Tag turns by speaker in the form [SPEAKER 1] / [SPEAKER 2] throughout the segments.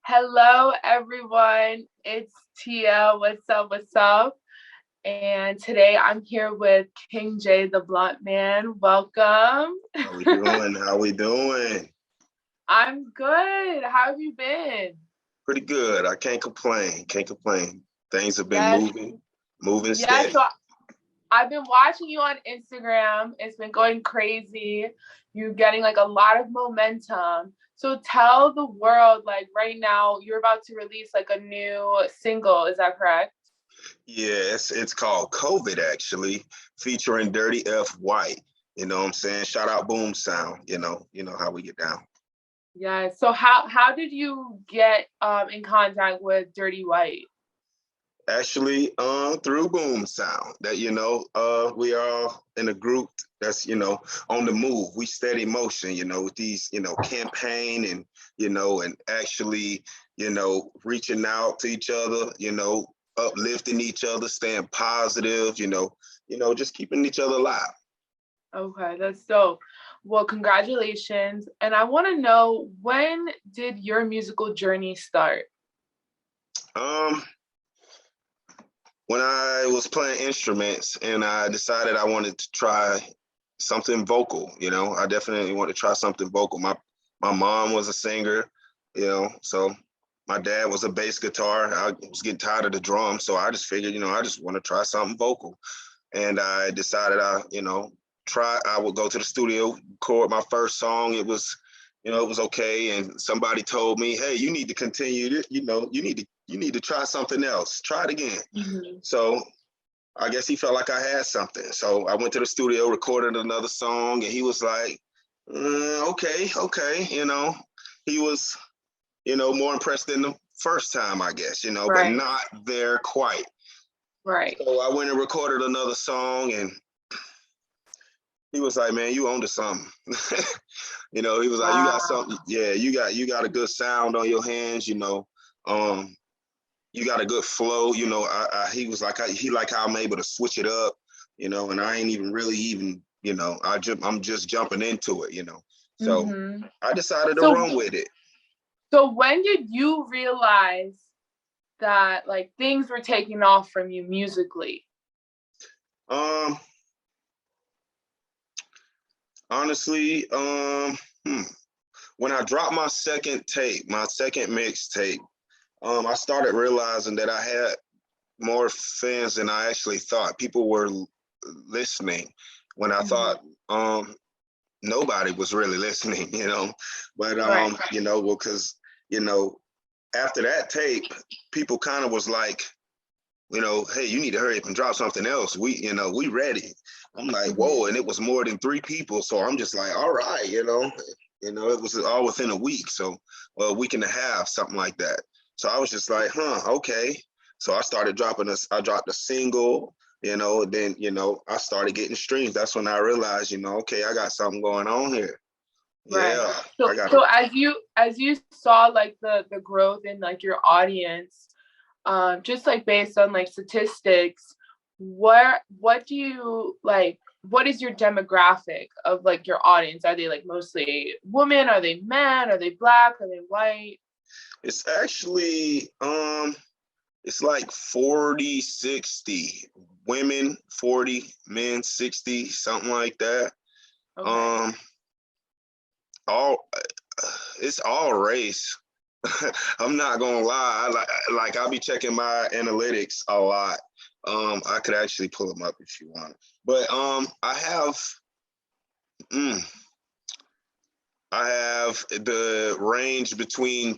[SPEAKER 1] Hello, everyone. It's Tia. What's up? What's up? And today I'm here with King Jay Da Bloutman. Welcome.
[SPEAKER 2] How we doing? How we doing?
[SPEAKER 1] I'm good. How have you been?
[SPEAKER 2] Pretty good. I can't complain. Can't complain. Things have been
[SPEAKER 1] Yes.
[SPEAKER 2] moving
[SPEAKER 1] Yeah,
[SPEAKER 2] steady.
[SPEAKER 1] so I've been watching you on Instagram. It's been going crazy. You're getting like a lot of momentum. So tell the world, like right now, you're about to release like a new single. Is that correct?
[SPEAKER 2] Yes, it's called COVID actually, featuring Dirty F White. You know what I'm saying? Shout out Boom Sound. You know how we get down.
[SPEAKER 1] Yeah. So how did you get in contact with Dirty White?
[SPEAKER 2] Actually, through Boom Sound. That we are in a group that's on the move. We steady motion. With these campaign and and actually reaching out to each other. Uplifting each other, staying positive. Just keeping each other alive.
[SPEAKER 1] Okay, that's dope. Well, congratulations. And I want to know, when did your musical journey start?
[SPEAKER 2] Um, when I was playing instruments and I decided I wanted to try something vocal, I definitely wanted to try something vocal. My mom was a singer, so my dad was a bass guitar. I was getting tired of the drums, so I just figured, I just want to try something vocal. And I decided I would go to the studio, record my first song. It was okay. And somebody told me, hey, you need to continue, you need to try something else. Try it again.
[SPEAKER 1] Mhm.
[SPEAKER 2] So I guess he felt like I had something. So I went to the studio, recorded another song, and he was like, okay. He was, more impressed than the first time, I guess, but
[SPEAKER 1] Right,
[SPEAKER 2] not there quite.
[SPEAKER 1] right.
[SPEAKER 2] So I went and recorded another song, and he was like, man, you onto something. He was like, you got
[SPEAKER 1] Wow.
[SPEAKER 2] something. Yeah, you got a good sound on your hands, you got a good flow. He was like, he like how I'm able to switch it up, and I ain't even really I'm just jumping into it, So
[SPEAKER 1] Hmm.
[SPEAKER 2] I decided to
[SPEAKER 1] So,
[SPEAKER 2] run with it.
[SPEAKER 1] so when did you realize that like things were taking off from you musically?
[SPEAKER 2] Um, honestly, when I dropped my second tape, my second mixtape, I started realizing that I had more fans than I actually thought. People were listening when I
[SPEAKER 1] Hmm.
[SPEAKER 2] thought nobody was really listening, But
[SPEAKER 1] Right.
[SPEAKER 2] well, because after that tape, people kind of was like, hey, you need to hurry up and drop something else. We ready. I'm like,
[SPEAKER 1] Hmm.
[SPEAKER 2] whoa, and it was more than 3 people. So I'm just like, all right, it was all within a week. So a week and a half, something like that. So I was just like, okay. So I dropped a single, then, I started getting streams. That's when I realized, okay, I got something going on here.
[SPEAKER 1] Right.
[SPEAKER 2] Yeah,
[SPEAKER 1] So
[SPEAKER 2] I got
[SPEAKER 1] so
[SPEAKER 2] it.
[SPEAKER 1] as you saw like the growth in like your audience, just like based on like statistics, what do you like, what is your demographic of like your audience? Are they like mostly women? Are they men? Are they black? Are they white?
[SPEAKER 2] It's actually, it's like 40-60 women, 40 men, 60, something like that.
[SPEAKER 1] Okay.
[SPEAKER 2] Um, all it's all race. I'm not gonna lie. I'll be checking my analytics a lot. I could actually pull them up if you want. But mm, I have the range between,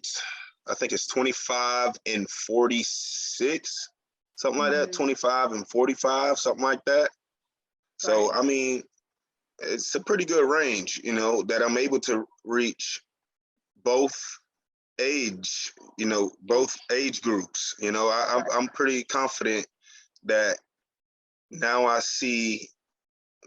[SPEAKER 2] I think it's 25 and 46, something like that.
[SPEAKER 1] Hmm.
[SPEAKER 2] 25 and 45, something like that. So
[SPEAKER 1] Right.
[SPEAKER 2] I mean, it's a pretty good range, that I'm able to reach both both age groups. I'm pretty confident that now I see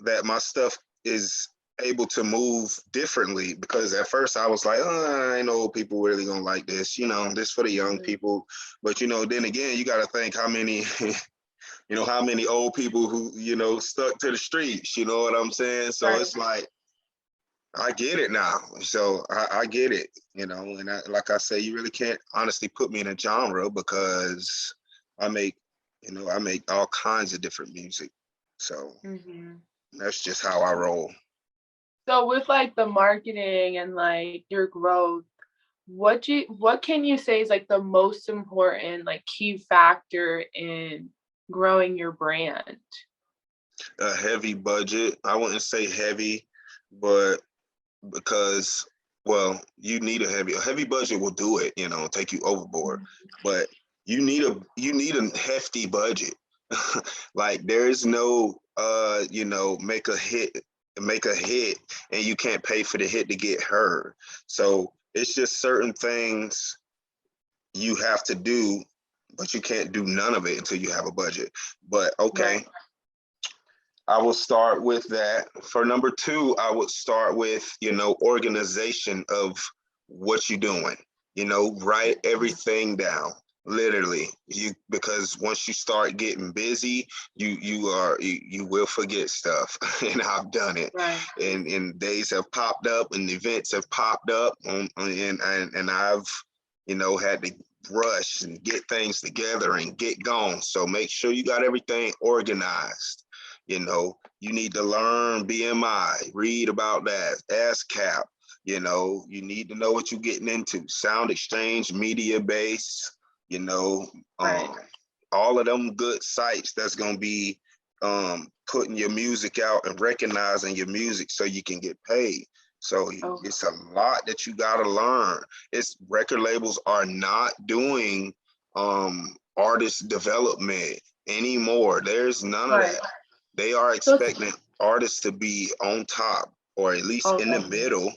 [SPEAKER 2] that my stuff is able to move differently, because at first I was like, I know people really gonna like this, this for the young
[SPEAKER 1] Mhm.
[SPEAKER 2] people. But then again, you got to think how many how many old people who stuck to the streets, you know what I'm saying? So
[SPEAKER 1] Right.
[SPEAKER 2] it's like, I get it now. So I get it, you know, and like I say, you really can't honestly put me in a genre because I make, you know, I make all kinds of different music. So
[SPEAKER 1] Mm-hmm.
[SPEAKER 2] that's just how I roll.
[SPEAKER 1] So with like the marketing and like your growth, what can you say is like the most important like key factor in growing your brand?
[SPEAKER 2] A heavy budget. I wouldn't say heavy, but because you need a heavy budget will do it, you know, take you overboard. But you need a hefty budget. Like there is no you know, make a hit and you can't pay for the hit to get heard. So it's just certain things you have to do, but you can't do none of it until you have a budget. But okay,
[SPEAKER 1] Right.
[SPEAKER 2] I will start with that. For number two, I would start with, you know, organization of what you're doing. You know, write everything down. Literally, because once you start getting busy, you will forget stuff, and I've done it.
[SPEAKER 1] Right.
[SPEAKER 2] And days have popped up, and events have popped up, and I've, you know, had to rush and get things together and get going. So make sure you got everything organized. You know, you need to learn BMI, read about that, ASCAP. You know, you need to know what you're getting into. Sound exchange, media base, you know,
[SPEAKER 1] Right.
[SPEAKER 2] all of them good sites that's going to be putting your music out and recognizing your music so you can get paid. So
[SPEAKER 1] Oh,
[SPEAKER 2] it's a lot that you got to learn. It's record labels are not doing artist development anymore. There's none of
[SPEAKER 1] right.
[SPEAKER 2] that. They are
[SPEAKER 1] So,
[SPEAKER 2] expecting artists to be on top or at least
[SPEAKER 1] oh,
[SPEAKER 2] in the
[SPEAKER 1] definitely.
[SPEAKER 2] middle.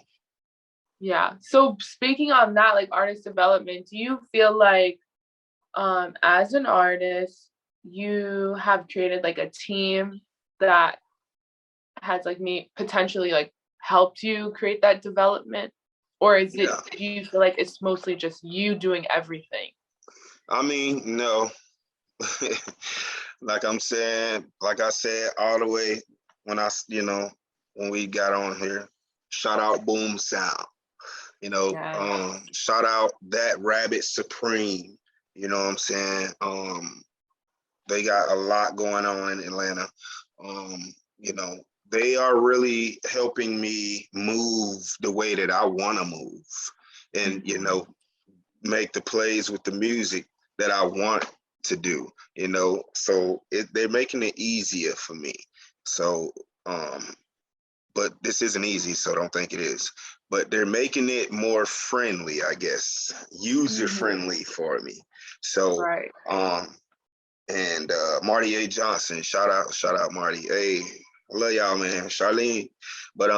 [SPEAKER 1] Yeah. So speaking on that, like artist development, do you feel like as an artist, you have created like a team that has like me potentially like helped you create that development? Or is it
[SPEAKER 2] Yeah.
[SPEAKER 1] do you feel like it's mostly just you doing everything?
[SPEAKER 2] I mean, no. Like I'm saying, like I said, all the way when you know, when we got on here, shout out Boom Sound, you know,
[SPEAKER 1] Yeah.
[SPEAKER 2] shout out That Rabbit Supreme, you know what I'm saying? They got a lot going on in Atlanta. You know, they are really helping me move the way that I want to move and, you
[SPEAKER 1] Mm-hmm.
[SPEAKER 2] know, make the plays with the music that I want to do, you know. So they're making it easier for me. So, but this isn't easy, so don't think it is. But they're making it more friendly, I guess, user
[SPEAKER 1] Mm-hmm.
[SPEAKER 2] friendly for me. So,
[SPEAKER 1] Right.
[SPEAKER 2] and Marty A. Johnson, shout out Marty. Hey, I love y'all, man. Charlene, but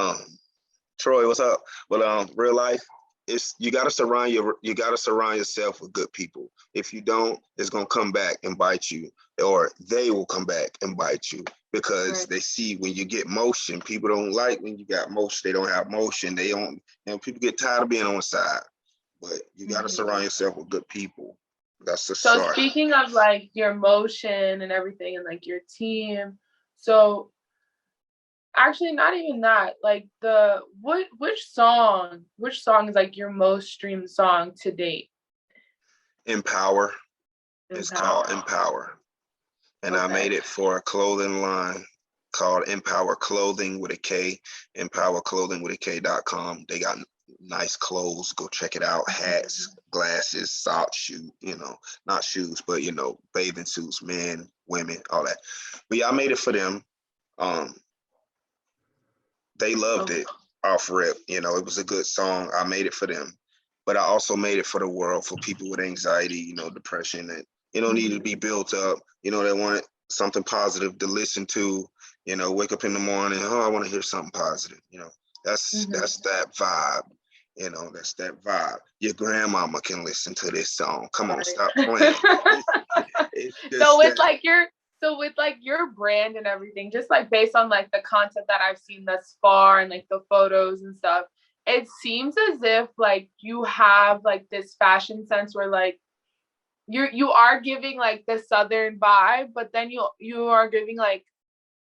[SPEAKER 2] Troy, what's up? But real life, it's you gotta surround yourself with good people. If you don't, it's gonna come back and bite you, or they will come back and bite you because
[SPEAKER 1] Right.
[SPEAKER 2] they see when you get motion. People don't like when you got motion. They don't have motion. They don't. You know, people get tired of being on the side. But you gotta
[SPEAKER 1] Mm-hmm.
[SPEAKER 2] surround yourself with good people. That's the
[SPEAKER 1] So
[SPEAKER 2] start.
[SPEAKER 1] speaking of like your motion and everything and like your team, so actually not even that, like the which song is like your most streamed song to date?
[SPEAKER 2] Empower. It's called
[SPEAKER 1] Empower.
[SPEAKER 2] Empower. And I
[SPEAKER 1] Okay.
[SPEAKER 2] made it for a clothing line called Empower Clothing with a K, empowerclothingwithak.com. They got nice clothes. Go check it out. Hats, glasses, socks, shoes, you know, not shoes, but you know, bathing suits, men, women, all that. But yeah, I made it for them. Um, they loved
[SPEAKER 1] Okay.
[SPEAKER 2] it off rip. You know, it was a good song. I made it for them. But I also made it for the world, for people with anxiety, you know, depression, that you don't need to
[SPEAKER 1] Mhm.
[SPEAKER 2] be built up. You know, they want something positive to listen to, you know, wake up in the morning, oh, I want to hear something positive. You know,
[SPEAKER 1] Mhm.
[SPEAKER 2] that's that vibe. You know, that's that vibe. Your grandmama can listen to this song. Come on,
[SPEAKER 1] Right.
[SPEAKER 2] stop playing. It's
[SPEAKER 1] So
[SPEAKER 2] just
[SPEAKER 1] with
[SPEAKER 2] that.
[SPEAKER 1] like your brand and everything, just like based on like the content that I've seen thus far and like the photos and stuff, it seems as if like you have like this fashion sense where like you are giving like the southern vibe, but then you are giving like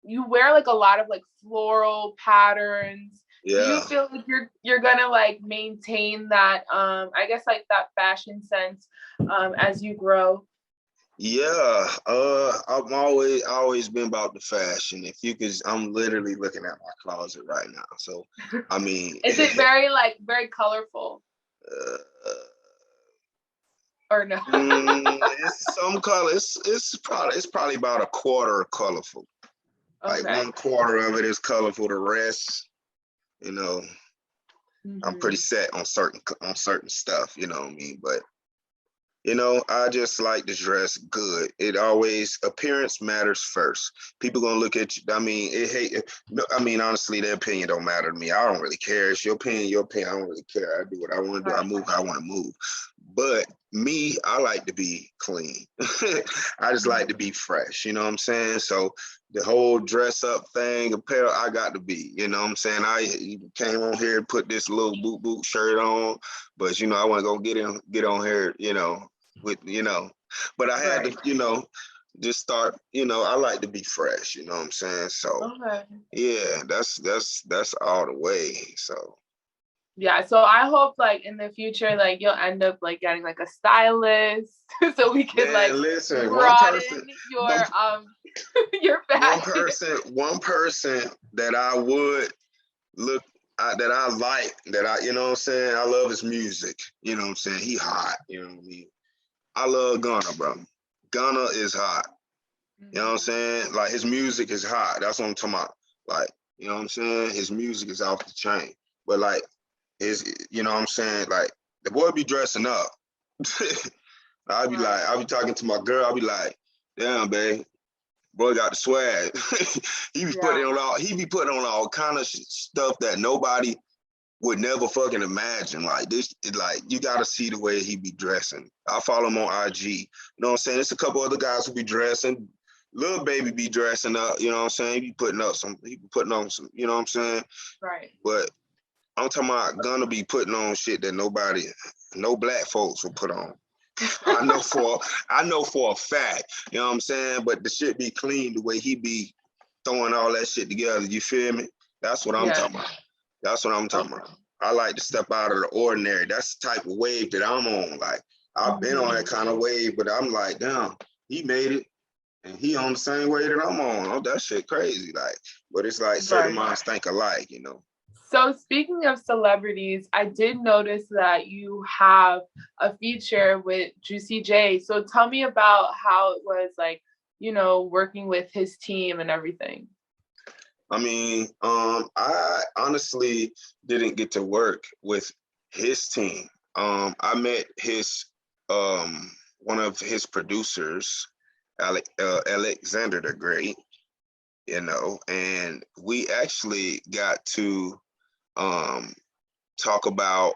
[SPEAKER 1] you wear like a lot of like floral patterns Do you
[SPEAKER 2] Yeah.
[SPEAKER 1] feel like you're gonna like maintain that I guess like that fashion sense as you grow?
[SPEAKER 2] Yeah, I've always been about the fashion. If you could, I'm literally looking at my closet right now. So, I mean,
[SPEAKER 1] Is it very like very colorful
[SPEAKER 2] uh,
[SPEAKER 1] or no?
[SPEAKER 2] it's some color. It's probably about a quarter colorful. Like
[SPEAKER 1] Okay.
[SPEAKER 2] one quarter of it is colorful. The rest, you know, I'm pretty
[SPEAKER 1] Hmm.
[SPEAKER 2] set on certain stuff. You know what I mean? But I just like to dress good. It always appearance matters first. People gonna look at you. I mean, no, I mean, honestly, their opinion don't matter to me. I don't really care. It's your opinion, your opinion. I don't really care. I do what I want to do. I
[SPEAKER 1] Right.
[SPEAKER 2] move how I want to move. But me, I like to be clean. I just like to be fresh. You know what I'm saying? So the whole dress up thing, apparel, I got to be. You know what I'm saying? I came on here and put this little boot shirt on, but I want to go get on here. With but I had
[SPEAKER 1] Right.
[SPEAKER 2] to just start. I like to be fresh. You know what I'm saying? So
[SPEAKER 1] Okay.
[SPEAKER 2] yeah, that's all the way. So
[SPEAKER 1] Yeah, so I hope like in the future, like you'll end up like getting like a stylist so we can like
[SPEAKER 2] man, listen,
[SPEAKER 1] broaden
[SPEAKER 2] one,
[SPEAKER 1] your your
[SPEAKER 2] one
[SPEAKER 1] fashion.
[SPEAKER 2] person, one person that I would look that I like, that you know what I'm saying, I love his music. You know what I'm saying? He hot. You know what I mean? I love Gunna, bro. Gunna is hot. You know what I'm
[SPEAKER 1] Mhm.
[SPEAKER 2] saying? Like his music is hot. That's what I'm talking about. Like, you know what I'm saying? His music is off the chain. But like you know what I'm saying? Like the boy be dressing up.
[SPEAKER 1] Right.
[SPEAKER 2] I'll be talking to my girl. I'll be like, damn, babe, boy got the swag.
[SPEAKER 1] Yeah.
[SPEAKER 2] He be putting on all kind of stuff that nobody would never fucking imagine. Like this, like you gotta see the way he be dressing. I follow him on IG. You know what I'm saying? There's a couple other guys who be dressing. Little baby be dressing up, you know what I'm saying? He be putting on some, you know what I'm saying?
[SPEAKER 1] Right.
[SPEAKER 2] But I'm talking about gonna be putting on shit that no black folks will put on. I know for a fact, you know what I'm saying? But the shit be clean the way he be throwing all that shit together. You feel me? That's what I'm
[SPEAKER 1] Yeah.
[SPEAKER 2] talking about. That's what I'm talking
[SPEAKER 1] Okay.
[SPEAKER 2] about. I like to step out of the ordinary. That's the type of wave that I'm on. Like I've been on that
[SPEAKER 1] Mhm.
[SPEAKER 2] kind of wave, but I'm like, damn, he made it, and he on the same way that I'm on. Oh, that shit crazy. Like, but it's like certain
[SPEAKER 1] Right.
[SPEAKER 2] minds think alike.
[SPEAKER 1] So speaking of celebrities, I did notice that you have a feature with Juicy J. So tell me about how it was like, working with his team and everything.
[SPEAKER 2] I mean, I honestly didn't get to work with his team. I met one of his producers, Alexander the Great, and we actually got to talk about.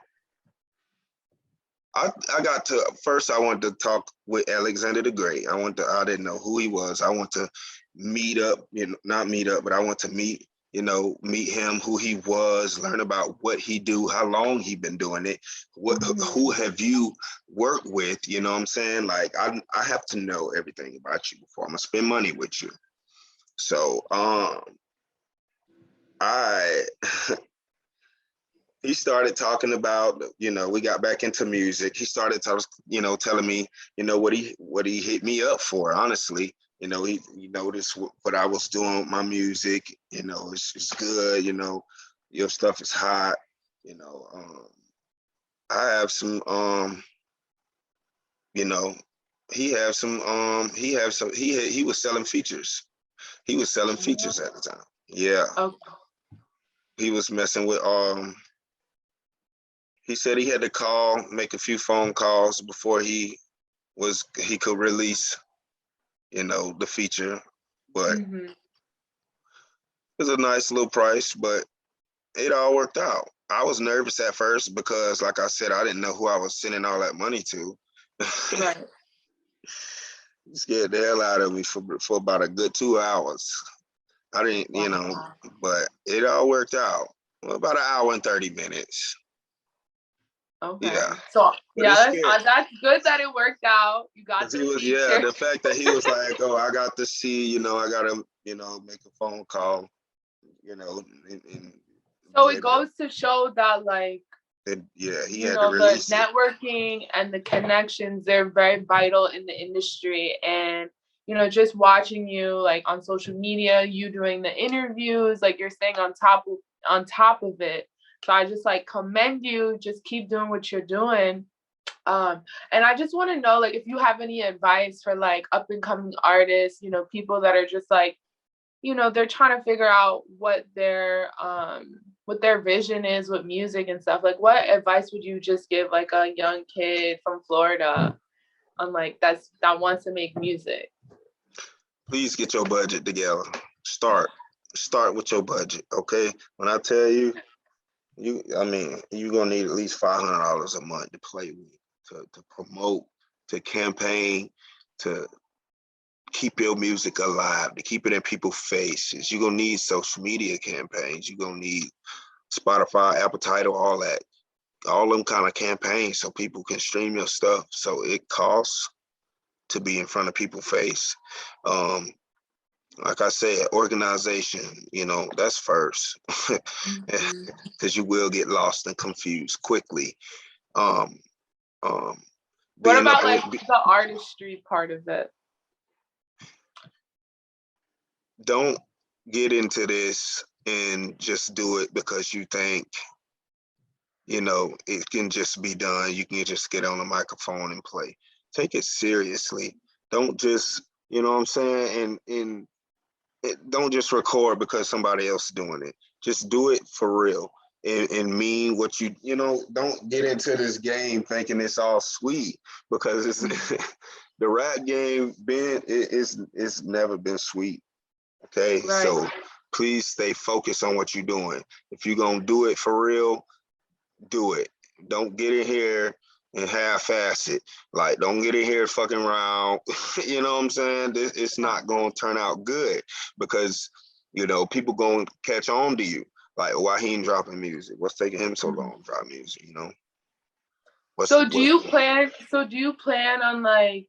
[SPEAKER 2] I got to first. I wanted to talk with Alexander the Great. I didn't know who he was. I want to meet up. Not meet up, but I want to meet him, who he was, learn about what he do, how long he been doing it, who
[SPEAKER 1] Mhm.
[SPEAKER 2] have you worked with. You know what I'm saying? Like I have to know everything about you before I'm gonna spend money with you. So I he started talking about, we got back into music. He started telling me, what he hit me up for, honestly. He noticed what I was doing with my music. It's good. Your stuff is hot. I have some, you know, he was selling features. He was selling features at the time. Yeah.
[SPEAKER 1] Okay.
[SPEAKER 2] He was messing with, he said he had to make a few phone calls before he could release, the feature. But it
[SPEAKER 1] Mhm.
[SPEAKER 2] was a nice little price, but it all worked out. I was nervous at first because, like I said, I didn't know who I was sending all that money to.
[SPEAKER 1] Right.
[SPEAKER 2] Scared the hell out of me for about a good 2 hours. I didn't,
[SPEAKER 1] Wow.
[SPEAKER 2] but it all worked out. Well, about an hour and 30 minutes. Yeah,
[SPEAKER 1] Okay. So
[SPEAKER 2] but it's
[SPEAKER 1] yeah,
[SPEAKER 2] scared.
[SPEAKER 1] that's good that it worked out. You got
[SPEAKER 2] Because he
[SPEAKER 1] the
[SPEAKER 2] was, yeah,
[SPEAKER 1] feature.
[SPEAKER 2] the fact that he was like, oh, I got to see, I got to, make a phone call, and
[SPEAKER 1] So it goes to show that, like,
[SPEAKER 2] he
[SPEAKER 1] you
[SPEAKER 2] had to
[SPEAKER 1] know, the
[SPEAKER 2] release it.
[SPEAKER 1] networking and the connections, they're very vital in the industry. And, you know, just watching you like on social media, you doing the interviews, like you're staying on top of it. So I just like commend you. Just keep doing what you're doing. And I just want to know, like, if you have any advice for like up and coming artists, you know, people that are just like, you know, they're trying to figure out what their vision is with music and stuff. Like, what advice would you just give like a young kid from Florida on like that wants to make music?
[SPEAKER 2] Please get your budget together. Start with your budget, okay? When I tell you, you're gonna need at least $500 a month to play with, to promote, to campaign, to keep your music alive, to keep it in people's faces. You're gonna need social media campaigns. You're gonna need Spotify, Apple Title, all that, all them kind of campaigns so people can stream your stuff. So it costs to be in front of people's face. Like I said, organization, you know, that's first, because you will get lost and confused quickly. What
[SPEAKER 1] about like the artistry part of it?
[SPEAKER 2] Don't get into this and just do it because you think, you know, it can just be done. You can just get on the microphone and play. Take it seriously. Don't just, you know what I'm saying? And don't just record because somebody else is doing it. Just do it for real and mean what you know. Don't get into this game thinking it's all sweet, because it's the rap game it's never been sweet. Okay, right. So please stay focused on what you're doing. If you're gonna do it for real, do it. Don't get in here and half-ass it. Like, don't get in here fucking around. You know what I'm saying? It's not gonna turn out good, because, you know, people gonna catch on to you. Like, why he ain't dropping music? What's taking him so long to drop music? You know.
[SPEAKER 1] So do you plan on like?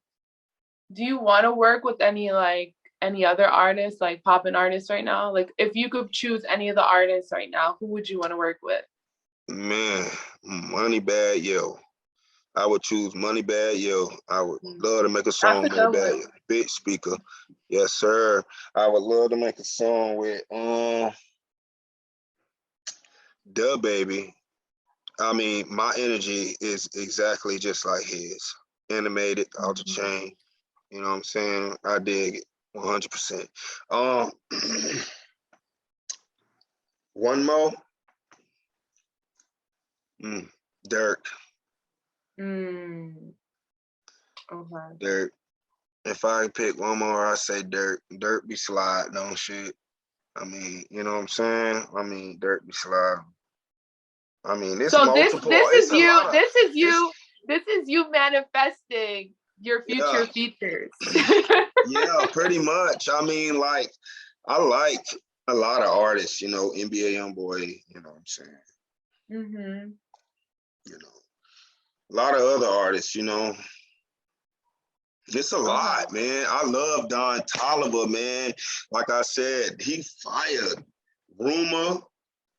[SPEAKER 1] Do you want to work with any other artists, like poppin' artists right now? Like, if you could choose any of the artists right now, who would you want to work with?
[SPEAKER 2] Man, Moneybagg Yo. I would choose Moneybagg Yo. I would love to make a song with Moneybagg Yo. Big speaker. Yes, sir. I would love to make a song with Da Baby. I mean, my energy is exactly just like his. Animated, off the chain. You know what I'm saying? I dig it 100%. One more. Dirk.
[SPEAKER 1] Okay.
[SPEAKER 2] Dirk. If I pick one more, I say Dirk. Dirk be sliding on shit. I mean, you know what I'm saying? I mean, Dirk be sliding. I mean, this is
[SPEAKER 1] you manifesting your future features.
[SPEAKER 2] Yeah, pretty much. I mean, like, I like a lot of artists, you know, NBA Youngboy, you know what I'm saying?
[SPEAKER 1] Mm-hmm.
[SPEAKER 2] You know, a lot of other artists, you know. It's a lot, man. I love Don Toliver, man. Like I said, he fired. Rumor,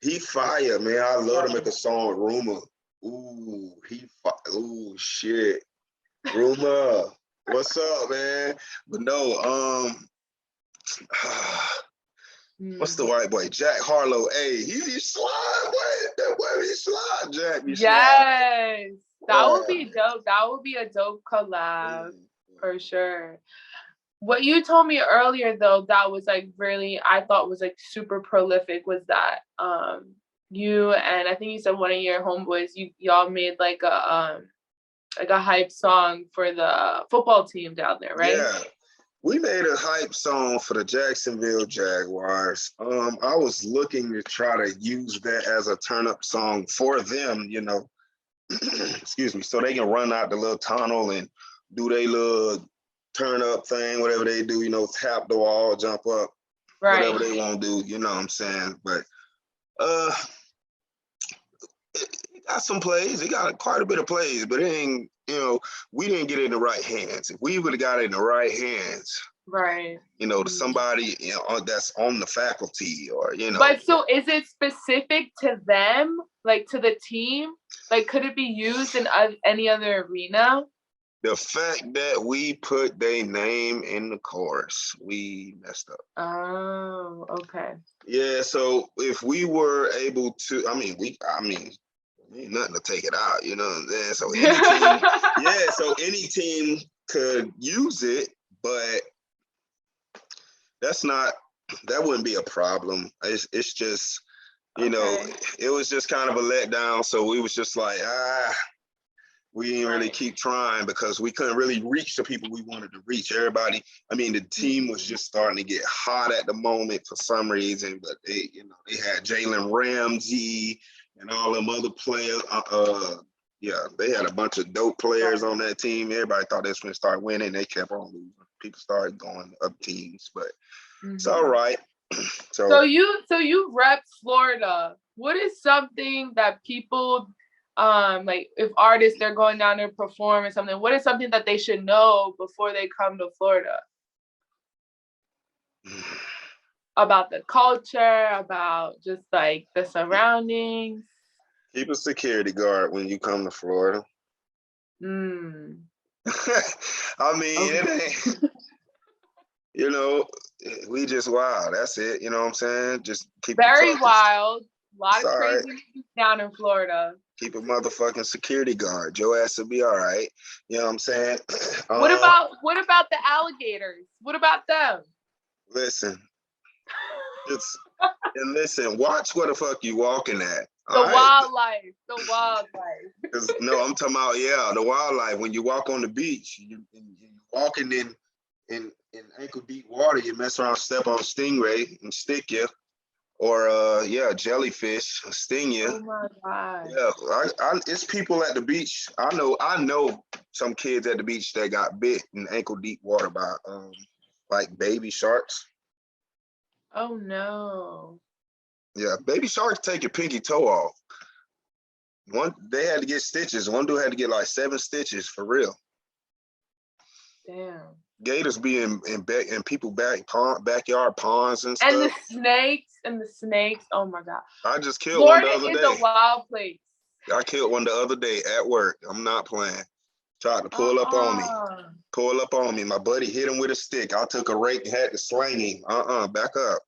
[SPEAKER 2] he fired, man. I love to make a song with Rumor. Ooh, shit. Rumor, what's up, man? But no, what's the white boy? Jack Harlow. Hey, he slide, boy. That boy be slide, Jack be slide.
[SPEAKER 1] Yes. That would be dope. That would be a dope collab for sure. What you told me earlier, though, that was like really, I thought was like super prolific, was that you and I think you said one of your homeboys, y'all made like a hype song for the football team down there, right?
[SPEAKER 2] Yeah. We made a hype song for the Jacksonville Jaguars. I was looking to try to use that as a turn-up song for them, you know, excuse me, so they can run out the little tunnel and do their little turn-up thing, whatever they do, you know, tap the wall, jump up, whatever they want to do, you know what I'm saying? But it got some plays. It got quite a bit of plays, but it ain't we didn't get in the right hands. If we would have got in the right hands,
[SPEAKER 1] right,
[SPEAKER 2] to somebody that's on the faculty or.
[SPEAKER 1] But so is it specific to them, like to the team? Like, could it be used in any other arena?
[SPEAKER 2] The fact that we put their name in the chorus, we messed up.
[SPEAKER 1] Oh, okay.
[SPEAKER 2] Yeah, so if we were able to, ain't nothing to take it out, you know what I'm saying? So any team, so any team could use it, but that wouldn't be a problem. It's just, it was just kind of a letdown. So we was just like, we didn't really keep trying because we couldn't really reach the people we wanted to reach. Everybody, the team was just starting to get hot at the moment for some reason, but they had Jalen Ramsey and all them other players. They had a bunch of dope players on that team. Everybody thought they was going to start winning. They kept on losing. People started going up teams, but it's all right. So you rep Florida. What is something that people like if artists they're going down to perform or something, what is something that they should know before they come to Florida? About the culture, about just like the surroundings. Keep a security guard when you come to Florida. It ain't, we just wild. That's it. You know what I'm saying? Just keep
[SPEAKER 1] very wild. A lot of crazy down in Florida.
[SPEAKER 2] Keep a motherfucking security guard. Your ass will be all right. You know what I'm saying?
[SPEAKER 1] What about the alligators? What about them?
[SPEAKER 2] Listen. Listen, watch what the fuck you walking at.
[SPEAKER 1] The wildlife.
[SPEAKER 2] No, I'm talking about the wildlife. When you walk on the beach, you're walking in ankle deep water, you mess around, step on a stingray and stick you. Or jellyfish sting you.
[SPEAKER 1] Oh my God.
[SPEAKER 2] Yeah, it's people at the beach. I know some kids at the beach that got bit in ankle deep water by like baby sharks.
[SPEAKER 1] Oh no.
[SPEAKER 2] Yeah, baby sharks take your pinky toe off. They had to get stitches. One dude had to get like 7 stitches for real.
[SPEAKER 1] Damn.
[SPEAKER 2] Gators be in people backyard ponds and stuff.
[SPEAKER 1] And the snakes. Oh my God.
[SPEAKER 2] I just killed
[SPEAKER 1] Florida
[SPEAKER 2] one the other day.
[SPEAKER 1] Florida is a wild place.
[SPEAKER 2] I killed one the other day at work. I'm not playing. Tried to pull up on me. My buddy hit him with a stick. I took a rake and had to slang him. Back up.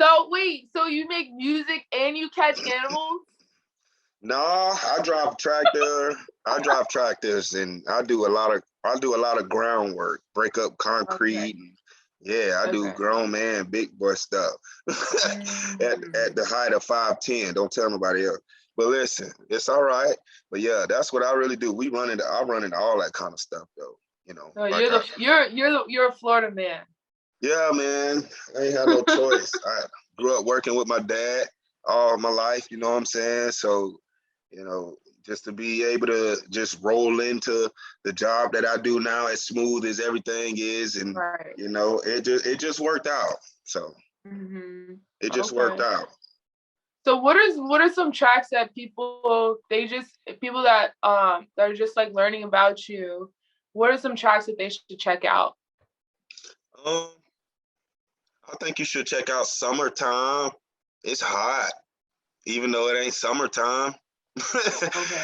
[SPEAKER 1] So wait, so you make music and you catch animals?
[SPEAKER 2] No, I drive tractors and I do a lot of groundwork, break up concrete. Okay. I do grown man, big boy stuff at the height of 5'10". Don't tell nobody else. But listen, it's all right. But yeah, that's what I really do. I run into all that kind of stuff though.
[SPEAKER 1] So you're a Florida man.
[SPEAKER 2] Yeah, man. I ain't had no choice. I grew up working with my dad all my life, you know what I'm saying? So, just to be able to just roll into the job that I do now as smooth as everything is, and it just worked out. So it just worked out.
[SPEAKER 1] So what are some tracks that people that are just like learning about you? What are some tracks that they should check out?
[SPEAKER 2] I think you should check out Summertime. It's hot, even though it ain't summertime.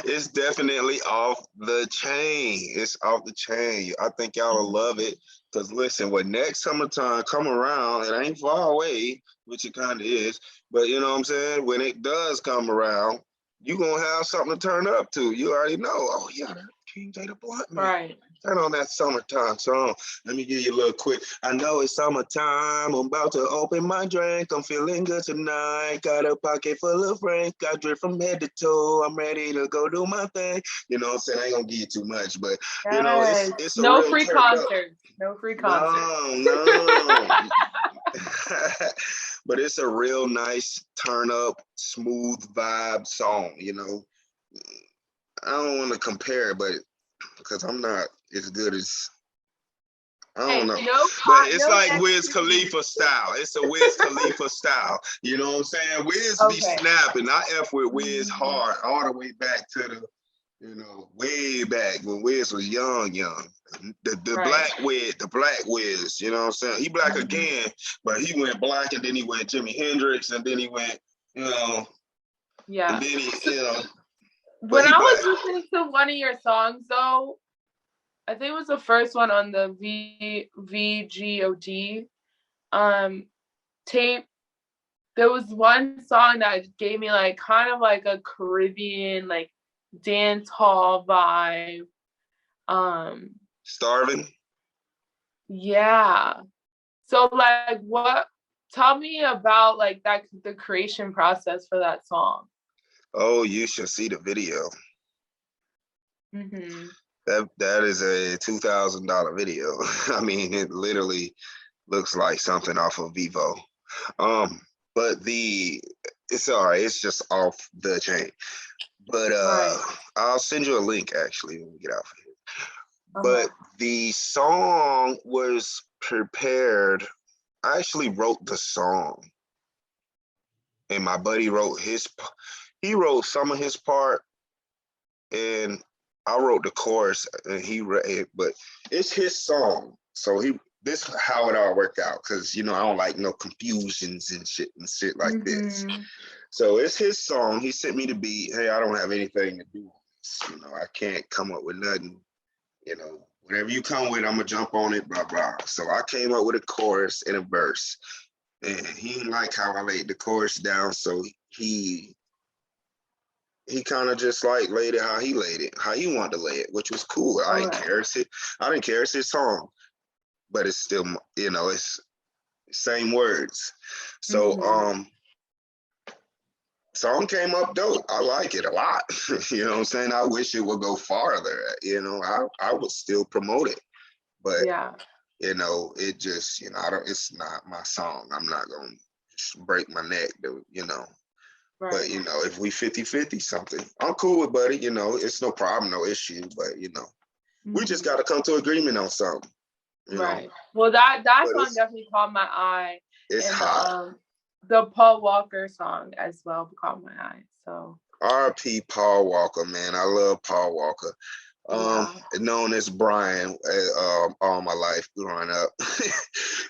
[SPEAKER 2] It's definitely off the chain. It's off the chain. I think y'all will love it. Because listen, when next summertime come around, it ain't far away, which it kind of is. But you know what I'm saying? When it does come around, you going to have something to turn up to. You already know. Oh, yeah, that's King Jay Da Bloutman.
[SPEAKER 1] Right.
[SPEAKER 2] Turn on that Summertime song. Let me give you a little quick. I know it's summertime. I'm about to open my drink. I'm feeling good tonight. Got a pocket full of frank. Got drip from head to toe. I'm ready to go do my thing. You know what I'm saying? I ain't going to give you too much, but it's a
[SPEAKER 1] no
[SPEAKER 2] real
[SPEAKER 1] free concerts. No free concerts.
[SPEAKER 2] No. But it's a real nice turn up, smooth vibe song, I don't want to compare it, but because I'm not as good as I don't know. But it's like Wiz Khalifa style. It's a Wiz Khalifa style. You know what I'm saying? Wiz be snapping. I F with Wiz hard all the way back to You know, way back when Wiz was young. The
[SPEAKER 1] Right.
[SPEAKER 2] black Wiz, you know what I'm saying? He black
[SPEAKER 1] Mhm.
[SPEAKER 2] again, but he went black and then he went Jimi Hendrix and then he went, you know,
[SPEAKER 1] Yeah.
[SPEAKER 2] and then he, you know, but
[SPEAKER 1] When
[SPEAKER 2] he
[SPEAKER 1] I
[SPEAKER 2] black.
[SPEAKER 1] was listening to one of your songs, though, I think it was the first one on the VGOD tape. There was one song that gave me like kind of like a Caribbean like dance hall vibe.
[SPEAKER 2] Starving.
[SPEAKER 1] Yeah. So like what tell me about like that the creation process for that song.
[SPEAKER 2] Oh, you should see the video.
[SPEAKER 1] Mm-hmm.
[SPEAKER 2] That is a $2,000 video. I mean, it literally looks like something off of Vivo. But it's all right. It's just off the chain. But
[SPEAKER 1] Right.
[SPEAKER 2] I'll send you a link actually when we get out of here.
[SPEAKER 1] Uh-huh.
[SPEAKER 2] But the song was prepared. I actually wrote the song, and my buddy wrote he wrote some of his part, and I wrote the chorus, and he read. But it's his song, so this is how it all worked out. Because I don't like no confusions and shit like this.
[SPEAKER 1] Mm-hmm.
[SPEAKER 2] So it's his song. He sent me the beat. Hey, I don't have anything to do with this. I can't come up with nothing. Whatever you come with, I'm gonna jump on it, blah blah. So I came up with a chorus and a verse, and he didn't like how I laid the chorus down, so he kind of just like laid it how he laid it, how he wanted to lay it, which was cool. I didn't care. I didn't care. It's his song, but it's still, it's same words. So song came up dope. I like it a lot. You know what I'm saying? I wish it would go farther. I would still promote it, but
[SPEAKER 1] yeah.
[SPEAKER 2] It just, it's not my song. I'm not gonna break my neck,
[SPEAKER 1] Right.
[SPEAKER 2] But if we 50-50 something, I'm cool with buddy. It's no problem, no issue. But we just got to come to agreement on something.
[SPEAKER 1] Right. Well, that song definitely caught my eye.
[SPEAKER 2] It's
[SPEAKER 1] and
[SPEAKER 2] hot.
[SPEAKER 1] The Paul Walker song as well caught my eye. So
[SPEAKER 2] R.P. Paul Walker, man. I love Paul Walker. Known as Brian all my life growing up.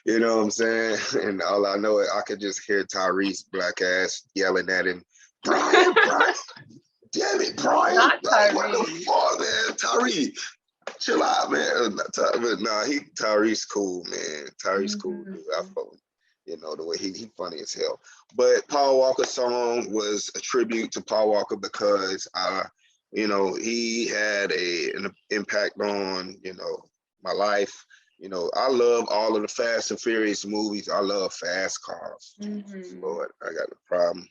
[SPEAKER 2] You know what I'm saying? And all I know is I could just hear Tyrese black ass yelling at him, Brian, damn it, Brian.
[SPEAKER 1] Not
[SPEAKER 2] like,
[SPEAKER 1] Tyrese.
[SPEAKER 2] What the fuck, man? Tyrese, chill out, man. Tyrese cool, man. Tyrese cool, dude. I fuck with the way he funny as hell. But Paul Walker's song was a tribute to Paul Walker because he had an impact on, my life. I love all of the Fast and Furious movies. I love fast cars. Lord, I got a problem.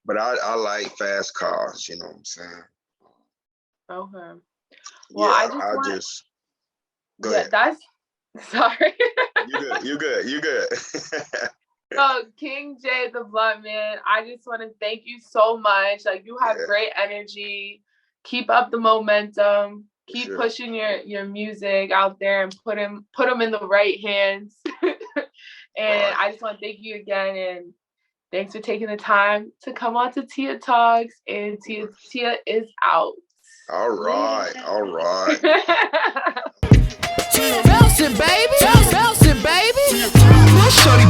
[SPEAKER 2] But I like fast cars, you know what I'm saying?
[SPEAKER 1] Okay.
[SPEAKER 2] Well, yeah, go ahead.
[SPEAKER 1] That's sorry.
[SPEAKER 2] You good.
[SPEAKER 1] So King Jay Da Bloutman, I just want to thank you so much. Like, you have great energy. Keep up the momentum. Keep pushing your music out there and put them in the right hands. And I just want to thank you again, and thanks for taking the time to come on to Tia Talks. And Tia is out.
[SPEAKER 2] All right.
[SPEAKER 3] Bouncing, baby. Bouncing, baby. Shorty